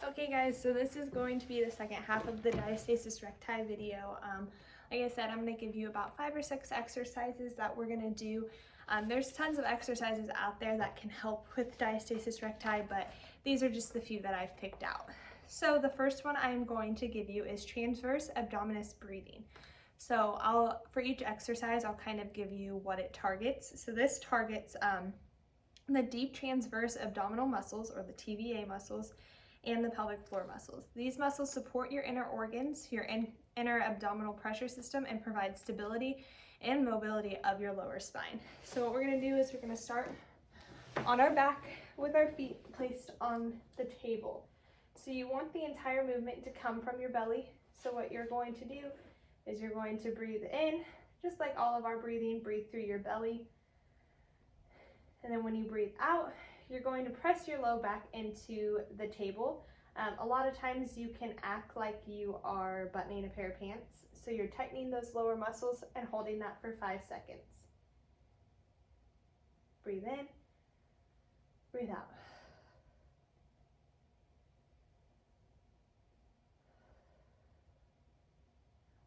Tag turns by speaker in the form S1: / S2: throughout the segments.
S1: Okay guys, so this is going to be the second half of the Diastasis Recti video. Like I said, I'm going to give you about 5 or 6 exercises that we're going to do. There's tons of exercises out there that can help with Diastasis Recti, but these are just the few that I've picked out. So the first one I'm going to give you is transverse abdominis breathing. So for each exercise, I'll kind of give you what it targets. So this targets the deep transverse abdominal muscles, or the TVA muscles, and the pelvic floor muscles. These muscles support your inner organs, your inner abdominal pressure system, and provide stability and mobility of your lower spine. So what we're going to do is we're going to start on our back with our feet placed on the table. So you want the entire movement to come from your belly. So what you're going to do is you're going to breathe in, just like all of our breathing, breathe through your belly. And then when you breathe out, you're going to press your low back into the table. A lot of times you can act like you are buttoning a pair of pants. So you're tightening those lower muscles and holding that for 5 seconds. Breathe in, breathe out.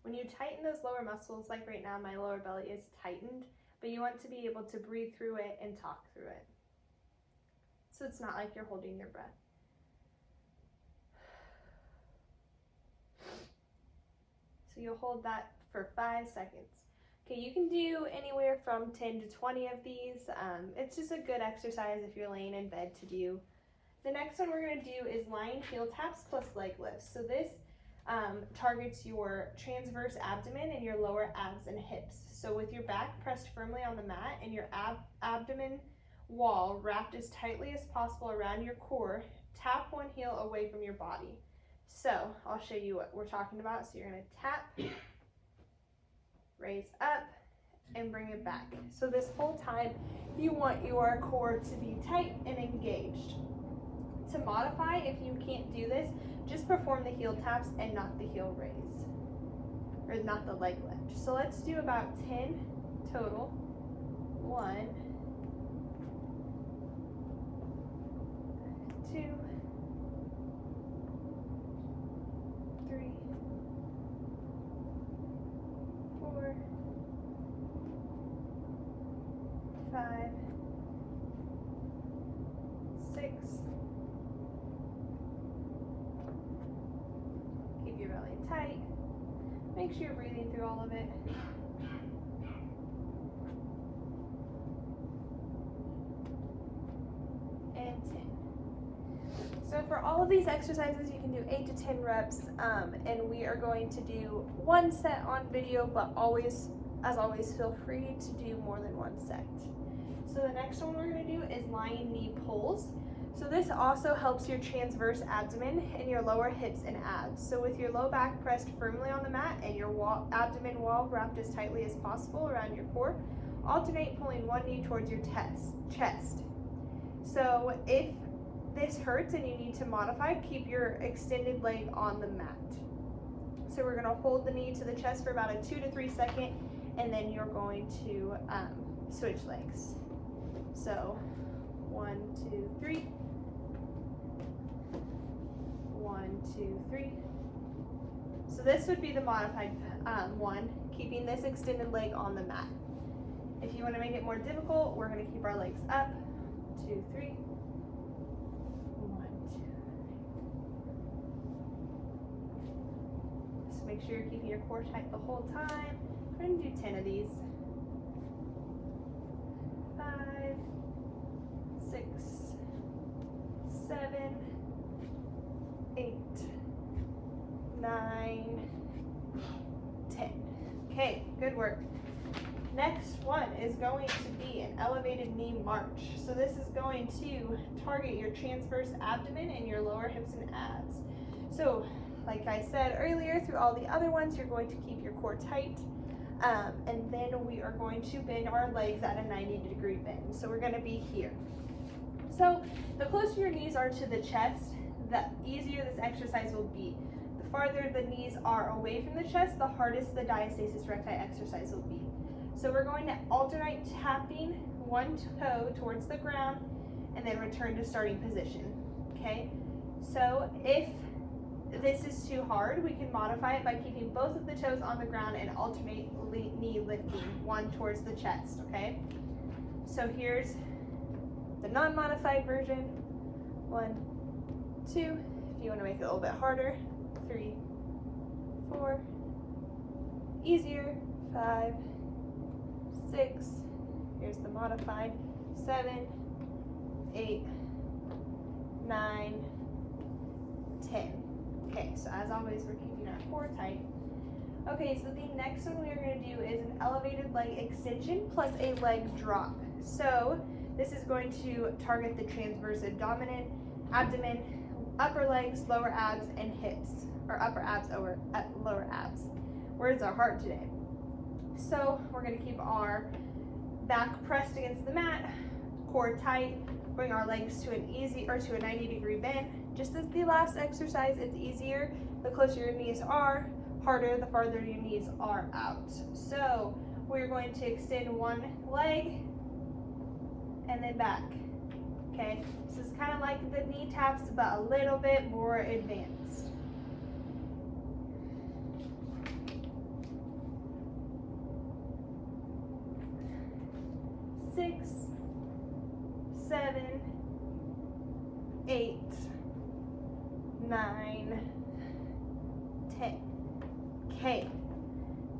S1: When you tighten those lower muscles, like right now my lower belly is tightened, but you want to be able to breathe through it and talk through it. So it's not like you're holding your breath. So you'll hold that for 5 seconds. Okay, you can do anywhere from 10 to 20 of these. It's just a good exercise if you're laying in bed to do. The next one we're going to do is lying heel taps plus leg lifts. So this targets your transverse abdomen and your lower abs and hips. So with your back pressed firmly on the mat and your abdomen wall wrapped as tightly as possible around your core, tap one heel away from your body. So I'll show you what we're talking about. So you're going to tap, raise up, and bring it back. So this whole time you want your core to be tight and engaged. To modify, if you can't do this, just perform the heel taps and not the heel raise, or not the leg lift. So let's do about 10 total. 1, 2, 3, 4, 5, 6. Keep your belly tight. Make sure you're breathing through all of it. And 10. So for all of these exercises, you can do 8 to 10 reps, and we are going to do 1 set on video, but always, as always, feel free to do more than 1 set. So the next one we're going to do is lying knee pulls. So this also helps your transverse abdomen and your lower hips and abs. So with your low back pressed firmly on the mat and your abdomen wall wrapped as tightly as possible around your core, alternate pulling one knee towards your chest. So if this hurts and you need to modify, keep your extended leg on the mat. So we're going to hold the knee to the chest for about a 2 to 3 second, and then you're going to switch legs. So 1, 2, 3. 1, 2, 3. So this would be the modified one, keeping this extended leg on the mat. If you want to make it more difficult, we're going to keep our legs up. 2, 3. 1, 2. Just make sure you're keeping your core tight the whole time. We're going to do 10 of these. 5, 6, 7, 8, 9, 10. Okay, good work. Next one is going to be an elevated knee march. So this is going to target your transverse abdomen and your lower hips and abs. So like I said earlier, through all the other ones, you're going to keep your core tight. And then we are going to bend our legs at a 90-degree bend. So we're going to be here. So the closer your knees are to the chest, the easier this exercise will be. The farther the knees are away from the chest, the hardest the Diastasis Recti exercise will be. So we're going to alternate tapping one toe towards the ground and then return to starting position, okay? So if this is too hard, we can modify it by keeping both of the toes on the ground and alternate knee lifting, one towards the chest, okay? So here's the non-modified version. 1, 2, if you want to make it a little bit harder, 3, 4, easier, 5, 6, here's the modified, 7, 8, 9, 10. Okay, so as always, we're keeping our core tight. Okay, so the next one we are going to do is an elevated leg extension plus a leg drop. So this is going to target the transverse abdomen, upper legs, lower abs, and hips, or upper abs over lower abs. Words are hard today. So we're going to keep our back pressed against the mat, core tight, bring our legs to a 90-degree bend. Just as the last exercise, it's easier the closer your knees are, harder the farther your knees are out. So we're going to extend one leg and then back. Okay, this is kind of like the knee taps, but a little bit more advanced. Six, 7, 8, 9, 10. Okay.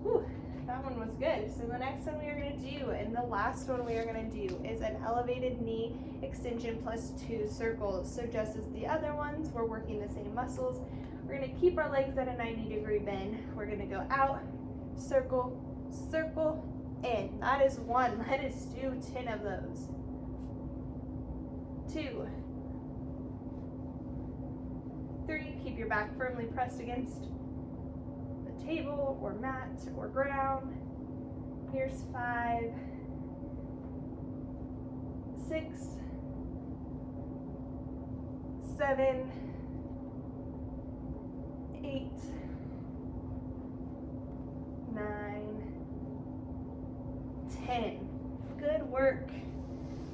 S1: Whew, that one was good. So the next one we are going to do, and the last one we are going to do, is an elevated knee extension plus 2 circles. So just as the other ones, we're working the same muscles. We're going to keep our legs at a 90-degree bend. We're going to go out, circle, circle, in. That is 1. Let us do 10 of those. 2, 3, keep your back firmly pressed against the table or mat or ground. Here's 5, 6, 7, 8, 9, 10. Good work.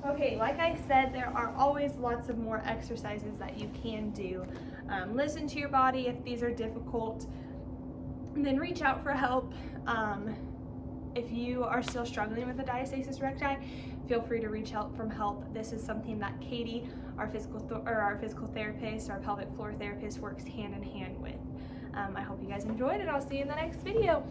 S1: Okay, like I said, there are always lots of more exercises that you can do. Listen to your body if these are difficult, and then reach out for help. If you are still struggling with the diastasis recti, feel free to reach out for help. This is something that Katie, our physical therapist, our pelvic floor therapist, works hand in hand with. I hope you guys enjoyed, and I'll see you in the next video.